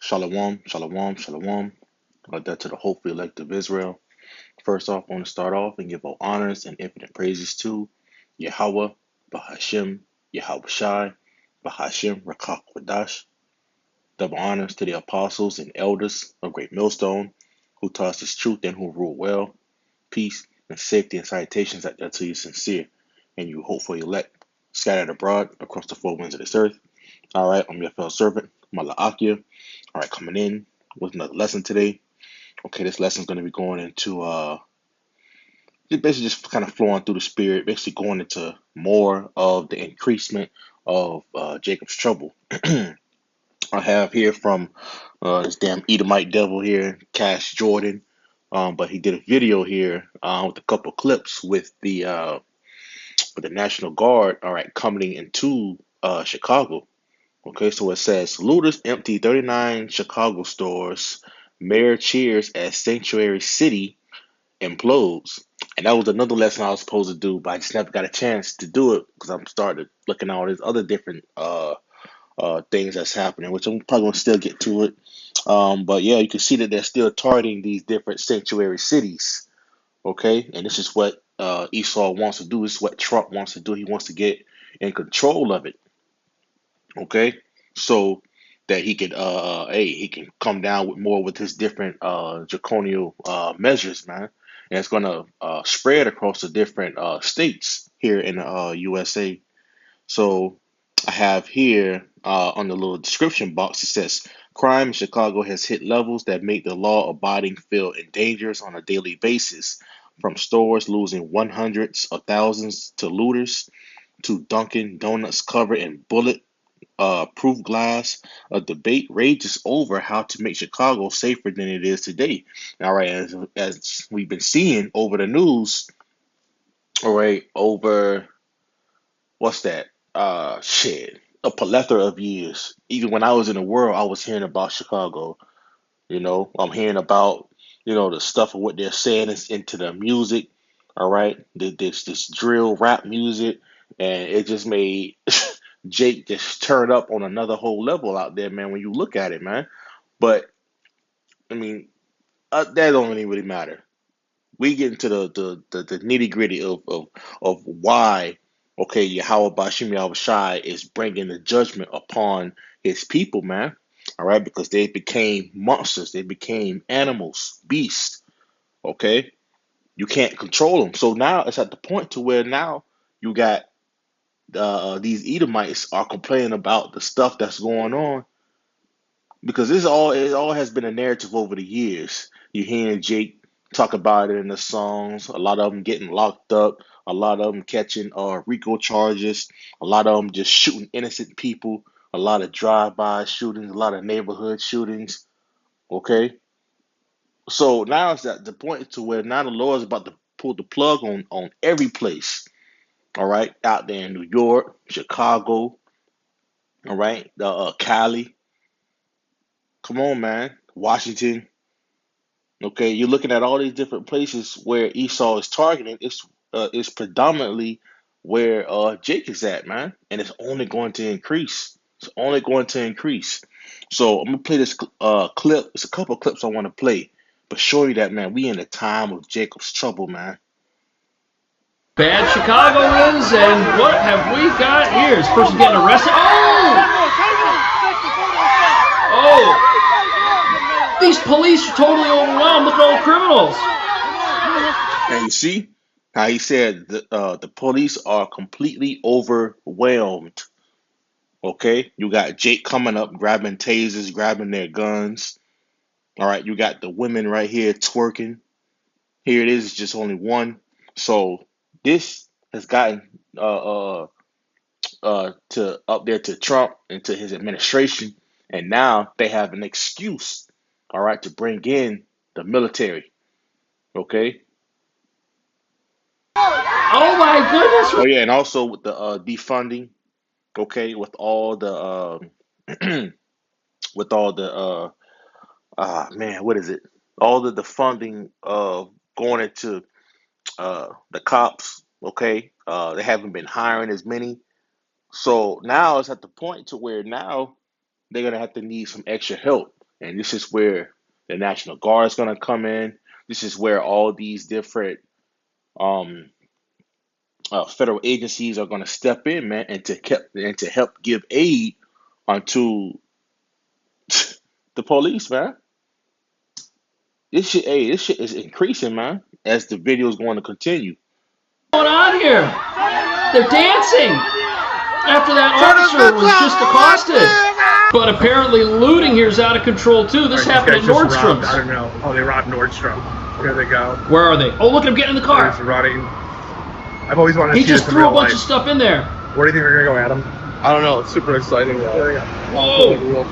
Shalom, shalom, shalom. That to the hopefully elect of Israel. First off, I want to start off and give all honors and infinite praises to Yahweh, Bahashem, Yahweh Shai, Bahashem, Rakak Wadash. Double honors to the apostles and elders of Great Millstone who taught us this truth and who rule well. Peace and safety and salutations out there to you sincere and you hopefully elect scattered abroad across the four winds of this earth. All right, I'm your fellow servant, Malaakia. All right, coming in with another lesson today. Okay, this lesson is going to be going into basically just kind of flowing through the spirit, basically going into more of the increasement of Jacob's trouble. I have here from this damn Edomite devil here, Cash Jordan. But he did a video here with a couple clips with the National Guard. All right, coming into Chicago. Okay, so it says looters empty 39 Chicago stores. Mayor cheers as sanctuary city implodes. And that was another lesson I was supposed to do, but I just never got a chance to do it because I'm started looking at all these other different things that's happening, which I'm probably gonna still get to it. But yeah, you can see that they're still targeting these different sanctuary cities. Okay, and this is what Esau wants to do. This is what Trump wants to do. He wants to get in control of it. Okay, so that he could he can come down with more with his different draconial measures, man, and it's gonna spread across the different states here in the USA. So I have here on the little description box, it says crime in Chicago has hit levels that make the law abiding feel endangered on a daily basis, from stores losing one hundreds of thousands to looters to Dunkin' Donuts covered in bullet proof glass. A debate rages over how to make Chicago safer than it is today. All right, as we've been seeing over the news, all right, over what's that? Shit, a plethora of years. Even when I was in the world, I was hearing about Chicago. I'm hearing about the stuff of what they're saying is into the music. All right, this drill rap music, and it just made Jake just turn up on another whole level out there, man. When you look at it, man. But I mean, that don't really matter. We get into the nitty gritty of why, okay, Yahweh Bashim Yahweh Shai is bringing the judgment upon his people, man. All right, because they became monsters, they became animals, beasts. Okay, you can't control them. So now it's at the point to where now you got these Edomites are complaining about the stuff that's going on because it all has been a narrative over the years. You hearing Jake talk about it in the songs. A lot of them getting locked up. A lot of them catching RICO charges. A lot of them just shooting innocent people. A lot of drive-by shootings. A lot of neighborhood shootings. Okay, so now it's at the point to where now the Lord is about to pull the plug on every place. All right, out there in New York, Chicago. All right, the Cali. Come on, man. Washington. Okay, you're looking at all these different places where Esau is targeting. It's predominantly where Jake is at, man, and it's only going to increase. It's only going to increase. So I'm gonna play this clip. It's a couple of clips I want to play, but show you that, man, we in a time of Jacob's trouble, man. Bad Chicago is, and what have we got here? This person getting arrested. Oh! These police are totally overwhelmed. Look at all the criminals. And you see how he said the police are completely overwhelmed. Okay, you got Jake coming up, grabbing tasers, grabbing their guns. All right, you got the women right here twerking. Here it is, just only one. So this has gotten to up there to Trump and to his administration, and now they have an excuse, all right, to bring in the military. Okay. Oh my Oh goodness. yeah, and also with the defunding. Okay, with all the with all the man, what is it? All the funding going into the cops. Okay, they haven't been hiring as many. So now it's at the point to where now they're gonna have to need some extra help, and this is where the National Guard is gonna come in. This is where all these different um, federal agencies are gonna step in, man, and to help give aid onto the police, man. This shit is increasing, man, as the video is going to continue. What's going on here? They're dancing after that officer was just accosted. But apparently looting here is out of control too. This happened at Nordstrom's. I don't know. Oh, they robbed Nordstrom. Here they go. Where are they? Oh, look at them getting in the car. There's rotting. I've always wanted to He see just this in threw a real bunch life. of stuff in there. Where do you think they're gonna go, Adam? I don't know. It's super exciting. Whoa!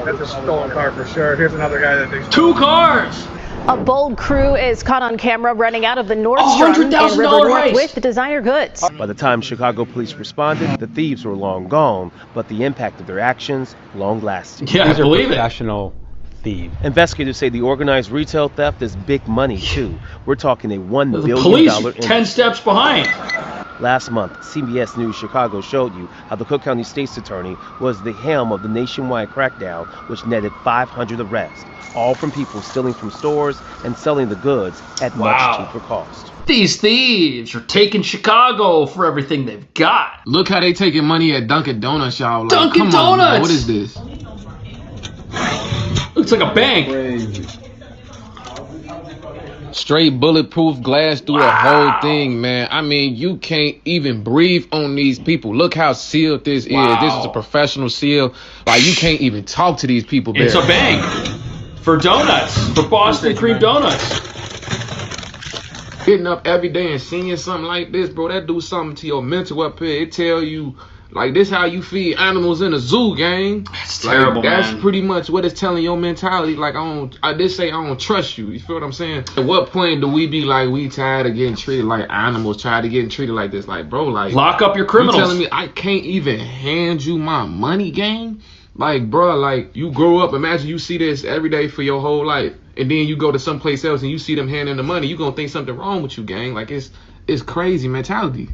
That's a stolen car for sure. Here's another guy that they Two stole. cars. A bold crew is caught on camera running out of the Nordstrom in $100,000 River North race. with designer goods. By the time Chicago police responded, the thieves were long gone, but the impact of their actions long lasting. Yeah, I These are believe it. professional thieves. Investigators say the organized retail theft is big money too. We're talking a $1 The billion police industry. 10 steps behind. Last month, CBS News Chicago showed you how the Cook County State's Attorney was the helm of the nationwide crackdown, which netted 500 arrests, all from people stealing from stores and selling the goods at Wow. much cheaper cost. These thieves are taking Chicago for everything they've got. Look how they taking money at Dunkin' Donuts, y'all. Like, Dunkin' come on, man. Donuts! What is this? Looks like a bank. Crazy. Straight bulletproof glass through the whole thing, man. I mean, you can't even breathe on these people. Look how sealed this is. This is a professional seal. Like, you can't even talk to these people. It's there. a bank for donuts, for Boston cream donuts. Getting up every day and seeing something like this, bro, that do something to your mental up here. It tell you, like, this how you feed animals in a zoo, gang. That's terrible, That's man. pretty much what it's telling your mentality. Like, I did say I don't trust you. You feel what I'm saying? At what point do we be like, we tired of getting treated like animals, tired of getting treated like this? Like, bro, like, Lock up your you criminals. telling me I can't even hand you my money, gang? Like, bro, like, you grow up, imagine you see this every day for your whole life, and then you go to someplace else and you see them handing the money, you gonna think something wrong with you, gang. Like, it's crazy mentality.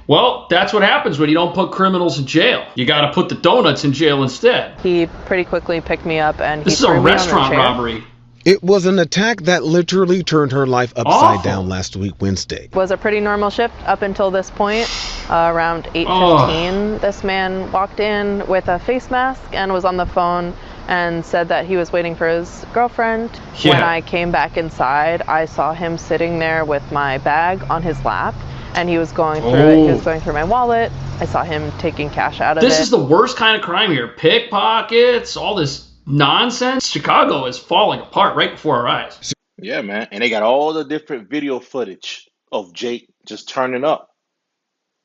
Well, that's what happens when you don't put criminals in jail. You got to put the donuts in jail instead. He pretty quickly picked me up and he This is threw a me restaurant on the chair. robbery. It was an attack that literally turned her life upside Awful. down last week, Wednesday. Was a pretty normal shift up until this point. Around 8:15, this man walked in with a face mask and was on the phone and said that he was waiting for his girlfriend. Yeah. When I came back inside, I saw him sitting there with my bag on his lap, and he was going through it. He was going through my wallet. I saw him taking cash out of it. This is the worst kind of crime here. Pickpockets, all this nonsense. Chicago is falling apart right before our eyes. Yeah, man, and they got all the different video footage of Jake just turning up.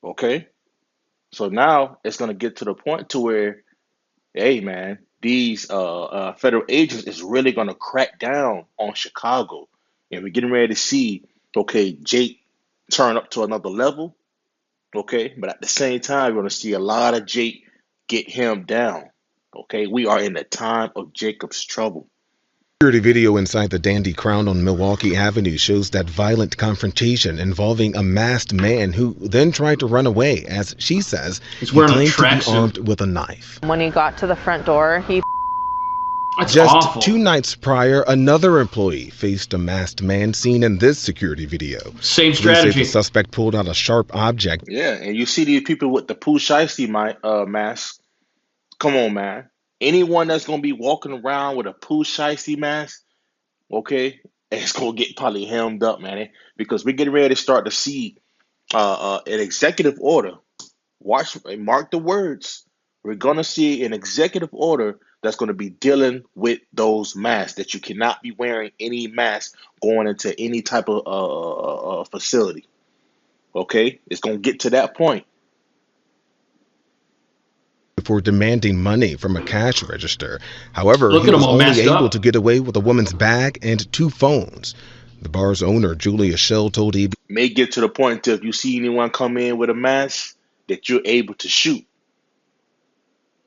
Okay, so now it's gonna get to the point to where, hey, man, these federal agents is really gonna crack down on Chicago, and we're getting ready to see, okay, Jake turn up to another level, okay, but at the same time, we're gonna see a lot of Jake get him down. Okay, we are in the time of Jacob's trouble. Security video inside the Dandy Crown on Milwaukee Avenue shows that violent confrontation involving a masked man who then tried to run away, as she says He's he wearing a claimed to be tracksuit. armed with a knife. When he got to the front door, he That's Just awful. 2 nights prior, another employee faced a masked man seen in this security video. Same Police say strategy. the suspect pulled out a sharp object. Yeah, and you see these people with the Pooh Shiesty mask. Come on, man. Anyone that's gonna be walking around with a Pooh Shiesty mask, okay, it's gonna get probably hemmed up, man, because we're getting ready to start to see an executive order. Mark the words. We're gonna see an executive order that's gonna be dealing with those masks. That you cannot be wearing any mask going into any type of facility. Okay, it's gonna get to that point. For demanding money from a cash register. However, Look he at him was all only messed able up. to get away with a woman's bag and 2 phones. The bar's owner, Julia Shell, told May get to the point to if you see anyone come in with a mask that you're able to shoot.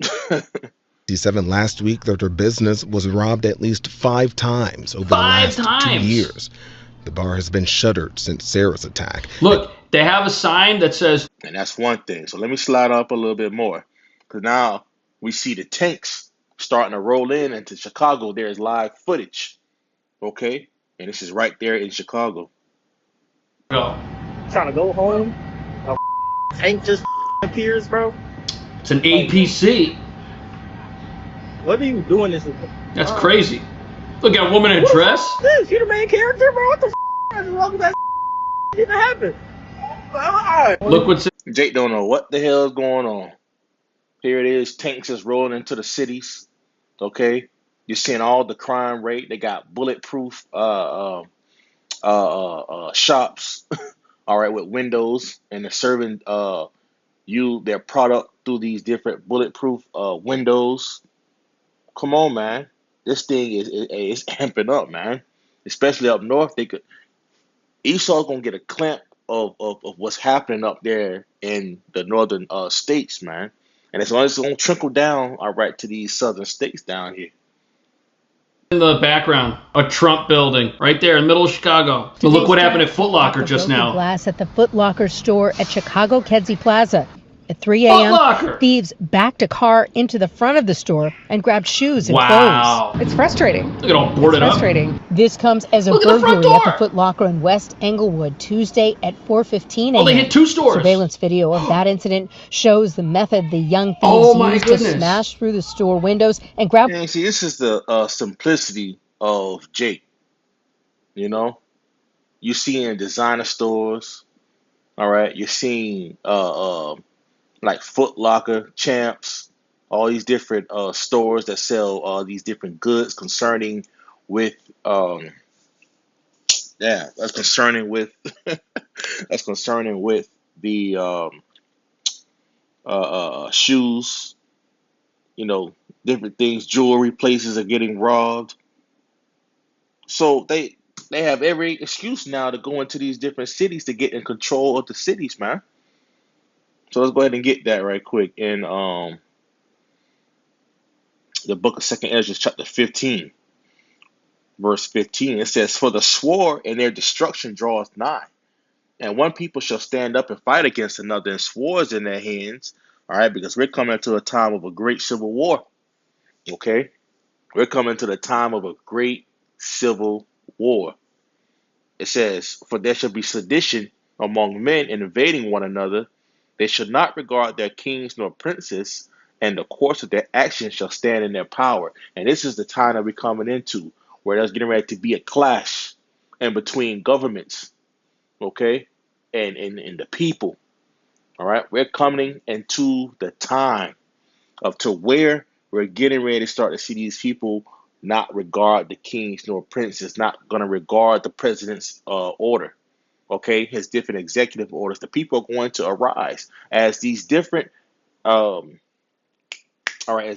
ABC7 last week that her business was robbed at least 5 times over the 5 last 2 times. years. The bar has been shuttered since Sarah's attack. Look, they have a sign that says, And that's one thing. So let me slide up a little bit more. Because now we see the tanks starting to roll in into Chicago. There is live footage, okay? And this is right there in Chicago. Go. Trying to go home. A tank just appears, bro. It's an APC. What are you doing this? That's crazy. Look at a woman in a dress. This, you the main character, bro. What the f? Welcome that didn't happen. Look what's Jake don't know what the hell is going on. Here it is, tanks is rolling into the cities. Okay, you're seeing all the crime rate. They got bulletproof shops. All right, with windows, and they're serving you their product through these different bulletproof windows. Come on, man. This thing is amping up, man. Especially up north, Esau's gonna get a clamp of what's happening up there in the northern states, man. And it's gonna trickle down, all right, to these southern states down here. in the background? A Trump building right there in the middle of Chicago. So look what happened at Foot Locker just now. Glass at the Foot Locker store at Chicago Kedzie Plaza. At 3 a.m., thieves backed a car into the front of the store and grabbed shoes and clothes. It's frustrating. Look at all boarded up. Frustrating. This comes as a burglary at the Foot Locker in West Englewood Tuesday at 4:15 a.m. Oh, they hit 2 stores. Surveillance video of that incident shows the method the young thieves used to smash through the store windows and grab. And see, this is the simplicity of Jake. You know, you see in designer stores. All right, you're seeing like Foot Locker, Champs, all these different stores that sell these different goods concerning with that's concerning with that's concerning with the shoes, you know, different things, jewelry places are getting robbed. So they have every excuse now to go into these different cities to get in control of the cities, man. So let's go ahead and get that right quick in the book of 2nd Ezra, chapter 15, verse 15. It says, "For the sword and their destruction draweth nigh, and one people shall stand up and fight against another, and swords in their hands." All right, because we're coming to a time of a great civil war. Okay, we're coming to the time of a great civil war. It says, "For there shall be sedition among men, invading one another. They shall not regard their kings nor princes, and the course of their actions shall stand in their power." And this is the time that we're coming into, where there's getting ready to be a clash in between governments, okay, and the people. All right, we're coming into the time of to where we're getting ready to start to see these people not regard the kings nor princes, not going to regard the president's order. Okay, his different executive orders. The people are going to arise as these different, as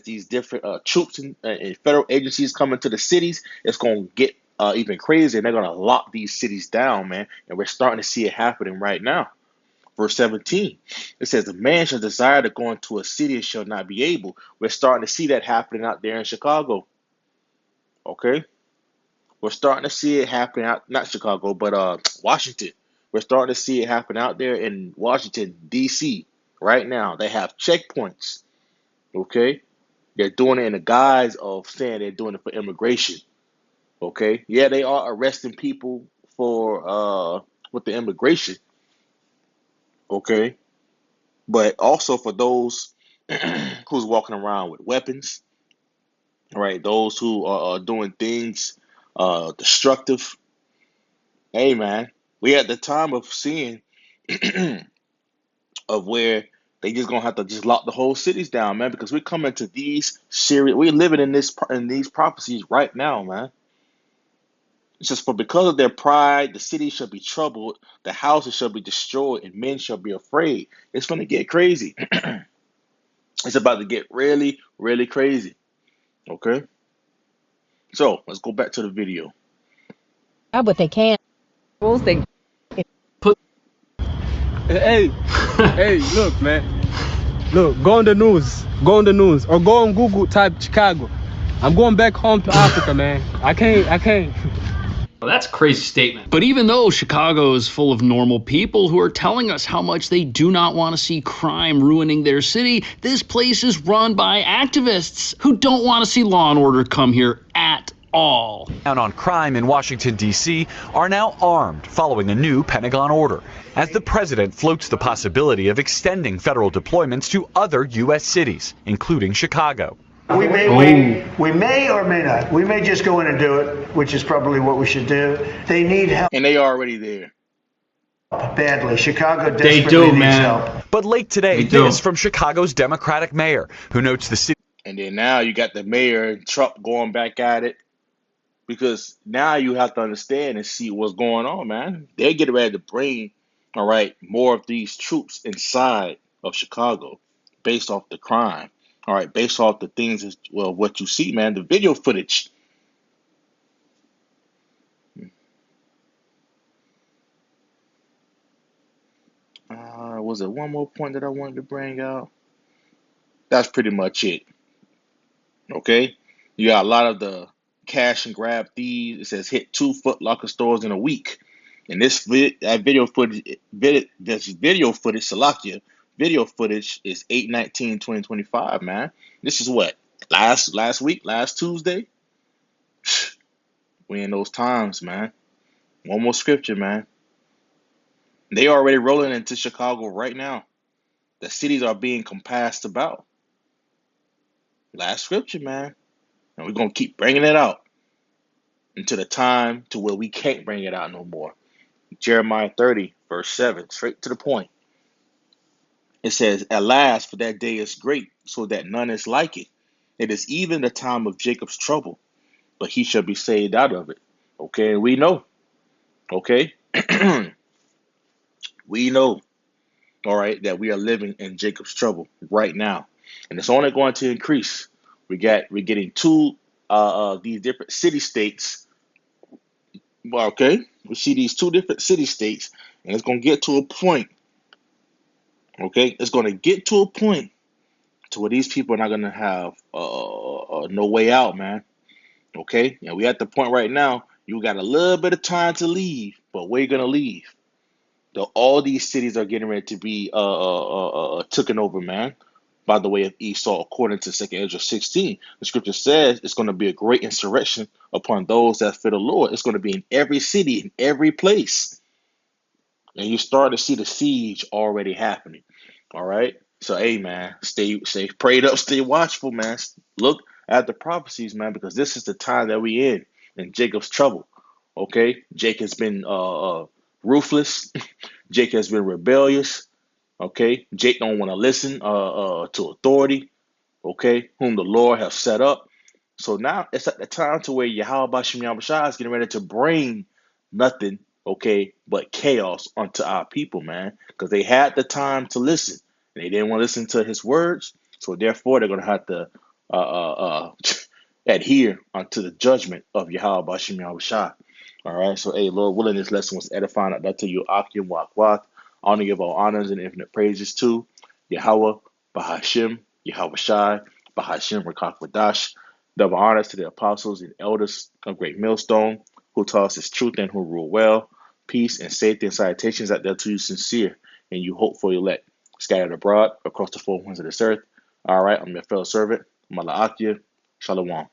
these different troops and federal agencies come into the cities. It's going to get even crazier, and they're going to lock these cities down, man. And we're starting to see it happening right now. Verse 17, it says, "A man shall desire to go into a city and shall not be able." We're starting to see that happening out there in Chicago. Okay, we're starting to see it happening out, not Chicago, but Washington. We're starting to see it happen out there in Washington, D.C. right now. They have checkpoints, okay? They're doing it in the guise of saying they're doing it for immigration, okay? Yeah, they are arresting people for with the immigration, okay? But also for those who's walking around with weapons, right? Those who are doing things destructive. Hey, man. We at the time of seeing of where they just gonna have to just lock the whole cities down, man, because we're coming to these serious. We're living in these prophecies right now, man. It's just for because of their pride, the city shall be troubled, the houses shall be destroyed, and men shall be afraid. It's gonna get crazy. It's about to get really, really crazy. Okay. So let's go back to the video. What they can. Rules they Hey, hey, look, man. Look, go on the news. Go on the news. Or go on Google, type Chicago. I'm going back home to Africa, man. I can't. Well, that's a crazy statement. But even though Chicago is full of normal people who are telling us how much they do not want to see crime ruining their city, this place is run by activists who don't want to see law and order come here at all. Down on crime in Washington, D.C. are now armed following a new Pentagon order, as the president floats the possibility of extending federal deployments to other U.S. cities, including Chicago. We may or may not. We may just go in and do it, which is probably what we should do. They need help. And they already there. Badly. Chicago desperately needs help. But late today, this from Chicago's Democratic mayor, who notes the city. And then now you got the mayor and Trump going back at it. Because now you have to understand and see what's going on, man. They're getting ready to bring, all right, more of these troops inside of Chicago based off the crime. All right, based off the things, well, what you see, man, the video footage. Was there one more point that I wanted to bring out? That's pretty much it. Okay? You got a lot of the cash and grab thieves. It says hit 2 Foot Locker stores in a week. And this video footage, Salakia, video footage is 8/19/2025, man. This is what? Last week, last Tuesday? We in those times, man. One more scripture, man. They already rolling into Chicago right now. The cities are being compassed about. Last scripture, man. And we're going to keep bringing it out until the time to where we can't bring it out no more. Jeremiah 30, verse 7, straight to the point. It says, at last, for that day is great, so that none is like it. It is even the time of Jacob's trouble, but he shall be saved out of it. Okay, we know. Okay? We know, all right, that we are living in Jacob's trouble right now. And it's only going to increase. We're getting two these different city-states. Okay? We see these 2 different city-states, and it's going to get to a point. Okay? It's going to get to a point to where these people are not going to have no way out, man. Okay? And we at the point right now, you got a little bit of time to leave, but where you going to leave? All these cities are getting ready to be taken over, man, by the way of Esau, according to 2 Ezra 16. The scripture says it's going to be a great insurrection upon those that fear the Lord. It's going to be in every city, in every place. And you start to see the siege already happening. All right? So, hey, man, stay prayed up, stay watchful, man. Look at the prophecies, man, because this is the time that we in Jacob's trouble. Okay? Jake has been ruthless. Jake has been rebellious. Okay, Jake don't want to listen to authority. Okay, whom the Lord has set up. So now it's at the time to where Yahweh Bashem Yahushua is getting ready to bring nothing, okay, but chaos onto our people, man, because they had the time to listen. And they didn't want to listen to his words, so therefore they're going to have to adhere unto the judgment of Yahweh Bashem Yahushua. All right, so hey, Lord willing, this lesson was edifying. That to you, Akim Wakwak. I want to give all honors and infinite praises to Yahweh, Bahashim, Yahweh Shai, Bahashim, Rakak Wadash. Double honors to the apostles and elders of Great Millstone, who taught us his truth and who rule well. Peace and safety and salutations out there to you sincere and you hopeful elect, scattered abroad across the 4 winds of this earth. All right, I'm your fellow servant, Malaakia. Shalom.